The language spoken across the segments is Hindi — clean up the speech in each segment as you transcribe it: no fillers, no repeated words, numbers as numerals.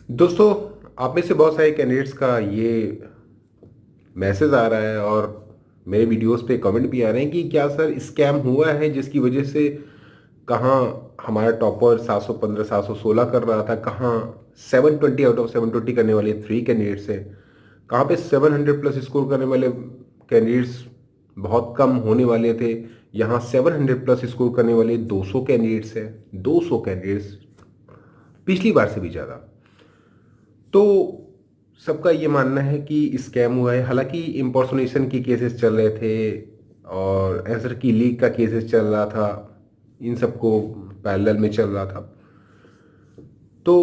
दोस्तों, आप में से बहुत सारे कैंडिडेट्स का ये मैसेज आ रहा है और मेरे वीडियोस पे कमेंट भी आ रहे हैं कि क्या सर स्कैम हुआ है, जिसकी वजह से कहाँ हमारा टॉपर 715 716 कर रहा था, कहाँ 720 आउट ऑफ 720 करने वाले 3 कैंडिडेट्स हैं, कहाँ पे 700 प्लस स्कोर करने वाले कैंडिडेट्स बहुत कम होने वाले थे, यहाँ 700 प्लस स्कोर करने वाले 200 कैंडिडेट्स हैं। 200 कैंडिडेट्स, पिछली बार से भी ज़्यादा। तो सबका ये मानना है कि स्कैम हुआ है। हालांकि इम्पर्सोनेशन की केसेस चल रहे थे और आंसर की लीक का केसेस चल रहा था, इन सबको पैरेलल में चल रहा था। तो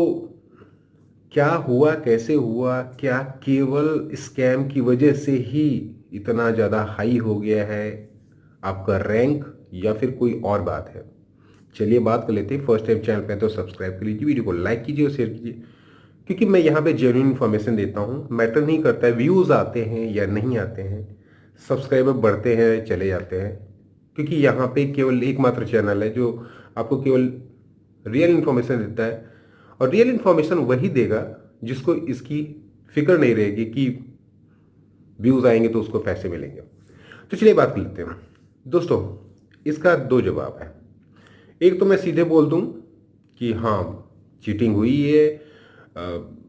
क्या हुआ, कैसे हुआ, क्या केवल स्कैम की वजह से ही इतना ज़्यादा हाई हो गया है आपका रैंक, या फिर कोई और बात है? चलिए बात कर लेते हैं। फर्स्ट टाइम चैनल पे तो सब्सक्राइब कर लीजिए, वीडियो को लाइक कीजिए और शेयर कीजिए, क्योंकि मैं यहाँ पे जेन्युइन इन्फॉर्मेशन देता हूँ। मैटर नहीं करता है व्यूज़ आते हैं या नहीं आते हैं, सब्सक्राइबर बढ़ते हैं चले जाते हैं, क्योंकि यहाँ पे केवल एकमात्र चैनल है जो आपको केवल रियल इन्फॉर्मेशन देता है। और रियल इन्फॉर्मेशन वही देगा जिसको इसकी फिक्र नहीं रहेगी कि व्यूज़ आएंगे तो उसको पैसे मिलेंगे। तो चलिए बात कर लेते हैं। दोस्तों, इसका दो जवाब है। एक तो मैं सीधे बोल दूं कि हाँ, चीटिंग हुई है।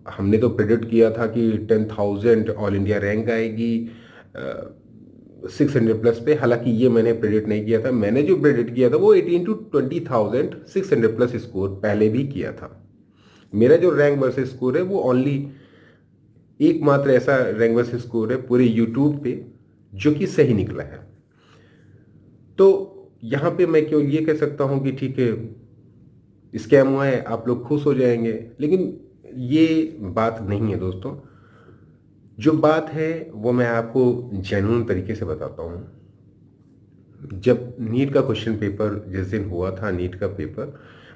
हमने तो प्रेडिक्ट किया था कि 10,000 ऑल इंडिया रैंक आएगी 600 प्लस पे। हालांकि ये मैंने प्रेडिक्ट नहीं किया था। मैंने जो प्रेडिक्ट किया था वो 18 to 20,000 600 प्लस स्कोर पहले भी किया था। मेरा जो रैंक वर्सेस स्कोर है वो ओनली एकमात्र ऐसा रैंक वर्सेस स्कोर है पूरे यूट्यूब पे जो कि सही निकला है। तो यहाँ पे मैं केवल ये कह सकता हूँ कि ठीक है, स्कैम हुआ है, आप लोग खुश हो जाएंगे, लेकिन ये बात नहीं है दोस्तों। जो बात है वो मैं आपको जेन्युइन तरीके से बताता हूँ। जब नीट का क्वेश्चन पेपर जिस दिन हुआ था, नीट का पेपर,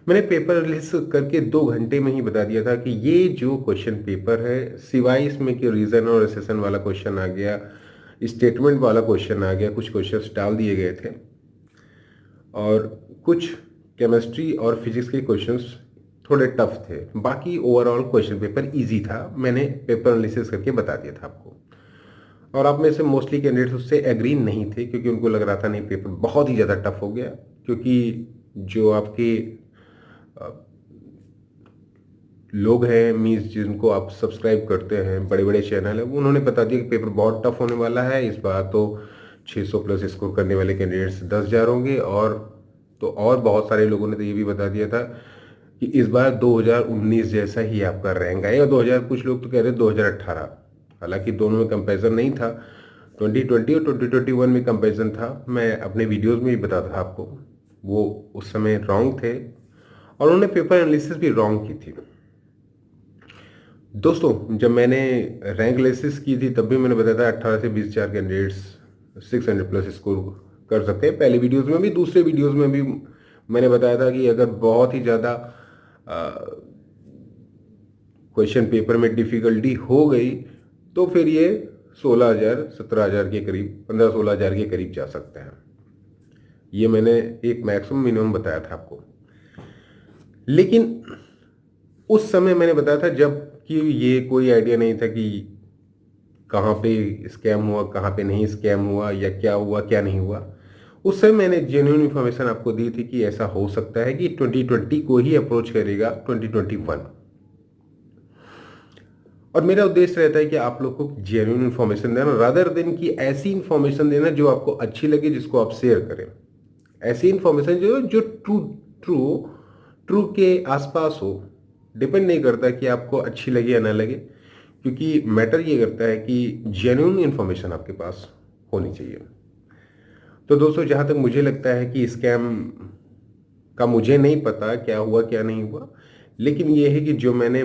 मैंने पेपर रिलीज करके 2 घंटे में ही बता दिया था कि ये जो क्वेश्चन पेपर है, सिवाय इसमें कि रीजन और रिसेशन वाला क्वेश्चन आ गया, स्टेटमेंट वाला क्वेश्चन आ गया, कुछ क्वेश्चंस डाल दिए गए थे और कुछ केमिस्ट्री और फिजिक्स के क्वेश्चंस थोड़े टफ थे, बाकी ओवरऑल क्वेश्चन पेपर इजी था। मैंने पेपर एनालिसिस करके बता दिया था आपको। और आप में से मोस्टली कैंडिडेट्स उससे एग्री नहीं थे, क्योंकि उनको लग रहा था नहीं, पेपर बहुत ही ज़्यादा टफ हो गया। क्योंकि जो आपके लोग हैं, मीन्स जिनको आप सब्सक्राइब करते हैं, बड़े बड़े चैनल है, उन्होंने बता दिया कि पेपर बहुत टफ होने वाला है इस बार। तो 600 प्लस स्कोर करने वाले कैंडिडेट्स 10,000 होंगे। और बहुत सारे लोगों ने तो ये भी बता दिया था कि इस बार 2019 जैसा ही आपका रैंक आएगा। 2000, कुछ लोग तो कह रहे 2018। हालांकि दोनों में कंपैरिजन नहीं था, 2020 और 2021 में कंपैरिजन था। मैं अपने वीडियोस में भी बताता था आपको, वो उस समय रॉन्ग थे और उन्होंने पेपर एनालिसिस भी रॉन्ग की थी। दोस्तों, जब मैंने रैंक एनालिसिस की थी तब भी मैंने बताया था 18 से 20,000 कैंडिडेट्स 600 प्लस स्कोर कर सकते हैं। पहले वीडियोस में भी, दूसरे वीडियोस में भी मैंने बताया था कि अगर बहुत ही ज़्यादा क्वेश्चन पेपर में डिफिकल्टी हो गई तो फिर ये 16,000 17,000 के करीब, 15-16,000 के करीब जा सकता है। ये मैंने एक मैक्सिमम मिनिमम बताया था आपको। लेकिन उस समय मैंने बताया था जब कि ये कोई आइडिया नहीं था कि कहाँ पे स्कैम हुआ, कहाँ पे नहीं स्कैम हुआ, या क्या हुआ क्या नहीं हुआ। उस समय मैंने जेन्युइन इन्फॉर्मेशन आपको दी थी कि ऐसा हो सकता है कि 2020 को ही अप्रोच करेगा 2021। और मेरा उद्देश्य रहता है कि आप लोग को जेन्युइन इन्फॉर्मेशन देना, रादर देन कि ऐसी इन्फॉर्मेशन देना जो आपको अच्छी लगे, जिसको आप शेयर करें। ऐसी इन्फॉर्मेशन जो ट्रू ट्रू ट्रू के आसपास हो। डिपेंड नहीं करता कि आपको अच्छी लगे या ना लगे, क्योंकि मैटर ये करता है कि जेन्युइन इन्फॉर्मेशन आपके पास होनी चाहिए। तो दोस्तों, जहाँ तक मुझे लगता है कि स्कैम का मुझे नहीं पता क्या हुआ क्या नहीं हुआ, लेकिन ये है कि जो मैंने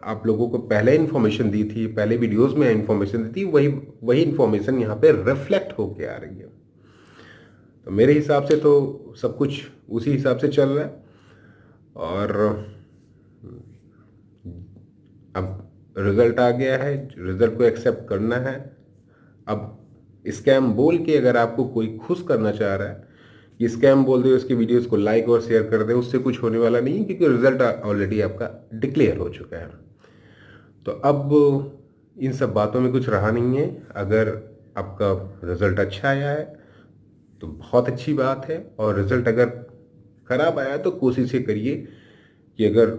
आप लोगों को पहले इन्फॉर्मेशन दी थी, पहले वीडियोस में इन्फॉर्मेशन दी थी, वही वही इन्फॉर्मेशन यहाँ पे रिफ्लेक्ट होके आ रही है। तो मेरे हिसाब से तो सब कुछ उसी हिसाब से चल रहा है। और अब रिजल्ट आ गया है, रिजल्ट को एक्सेप्ट करना है। अब स्कैम बोल के अगर आपको कोई खुश करना चाह रहा है कि स्कैम बोल दे, उसकी वीडियोस को लाइक और शेयर कर दे, उससे कुछ होने वाला नहीं है, क्योंकि रिजल्ट ऑलरेडी आपका डिक्लेयर हो चुका है। तो अब इन सब बातों में कुछ रहा नहीं है। अगर आपका रिज़ल्ट अच्छा आया है तो बहुत अच्छी बात है, और रिज़ल्ट अगर ख़राब आया तो कोशिश ये करिए कि अगर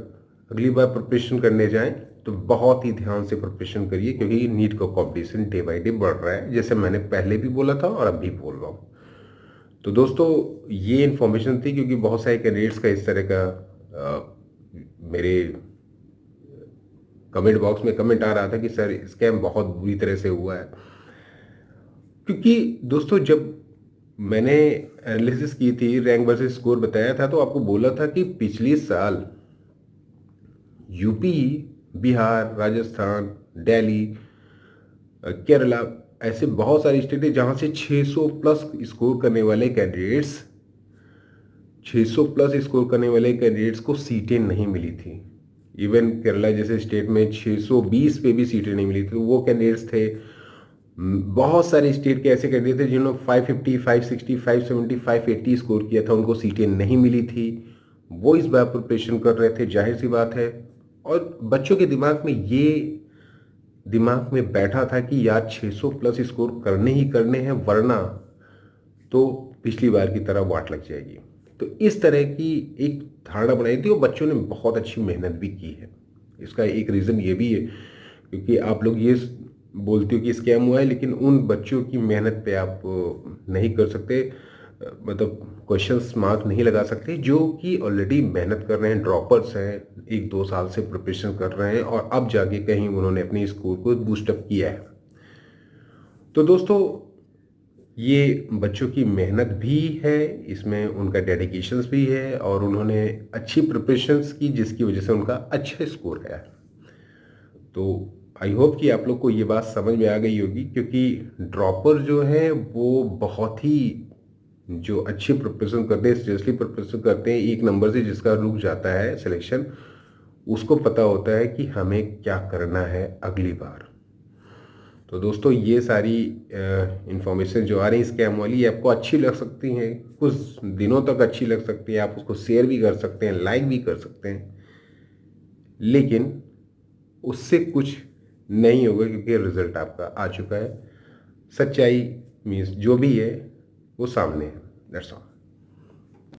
अगली बार प्रिपरेशन करने जाएं तो बहुत ही ध्यान से प्रिपरेशन करिए, क्योंकि नीट का कंपटीशन डे बाय डे बढ़ रहा है, जैसे मैंने पहले भी बोला था और अब भी बोल रहा हूँ। तो दोस्तों, ये इन्फॉर्मेशन थी, क्योंकि बहुत सारे कैंडिडेट्स का इस तरह का मेरे कमेंट बॉक्स में कमेंट आ रहा था कि सर स्कैम बहुत बुरी तरह से हुआ है। क्योंकि दोस्तों, जब मैंने एनालिसिस की थी, रैंक वर्सेस स्कोर बताया था, तो आपको बोला था कि पिछले साल यूपी, बिहार, राजस्थान, दिल्ली, केरला, ऐसे बहुत सारे स्टेट है जहां से 600 प्लस स्कोर करने वाले कैंडिडेट्स 600 प्लस स्कोर करने वाले कैंडिडेट्स को सीटें नहीं मिली थी। इवन केरला जैसे स्टेट में 620 पे भी सीटें नहीं मिली थी। तो वो कैंडिडेट्स थे, बहुत सारे स्टेट के ऐसे कैंडिडेट थे जिन्होंने 550, 560, 570, 580 स्कोर किया था, उनको सीटें नहीं मिली थी। वो इस बार प्रिपरेशन कर रहे थे, जाहिर सी बात है। और बच्चों के दिमाग में बैठा था कि यार 600 प्लस स्कोर करने ही करने हैं, वरना तो पिछली बार की तरह वाट लग जाएगी। तो इस तरह की एक धारणा बनाई थी, और बच्चों ने बहुत अच्छी मेहनत भी की है। इसका एक रीज़न ये भी है, क्योंकि आप लोग ये बोलते हो कि स्कैम हुआ है, लेकिन उन बच्चों की मेहनत पे आप नहीं कर सकते, मतलब क्वेश्चंस मार्क नहीं लगा सकते, जो कि ऑलरेडी मेहनत कर रहे हैं, ड्रॉपर्स हैं, 1-2 साल से प्रिपरेशन कर रहे हैं, और अब जाके कहीं उन्होंने अपनी स्कोर को बूस्टअप किया है। तो दोस्तों, ये बच्चों की मेहनत भी है, इसमें उनका डेडिकेशंस भी है, और उन्होंने अच्छी प्रिपरेशंस की, जिसकी वजह से उनका अच्छा स्कोर आया। तो आई होप कि आप लोग को ये बात समझ में आ गई होगी, क्योंकि ड्रॉपर जो है वो बहुत ही, जो अच्छी प्रिपरेशन करते हैं, सीरियसली प्रिपरेशन करते हैं, एक नंबर से जिसका रुक जाता है सिलेक्शन, उसको पता होता है कि हमें क्या करना है अगली बार। तो दोस्तों, ये सारी इंफॉर्मेशन जो आ रही है स्कैम वाली, ये आपको अच्छी लग सकती हैं, कुछ दिनों तक अच्छी लग सकती है, आप उसको शेयर भी कर सकते हैं, लाइक भी कर सकते हैं, लेकिन उससे कुछ नहीं होगा, क्योंकि रिजल्ट आपका आ चुका है। सच्चाई मीन्स जो भी है वो सामने है। That's all.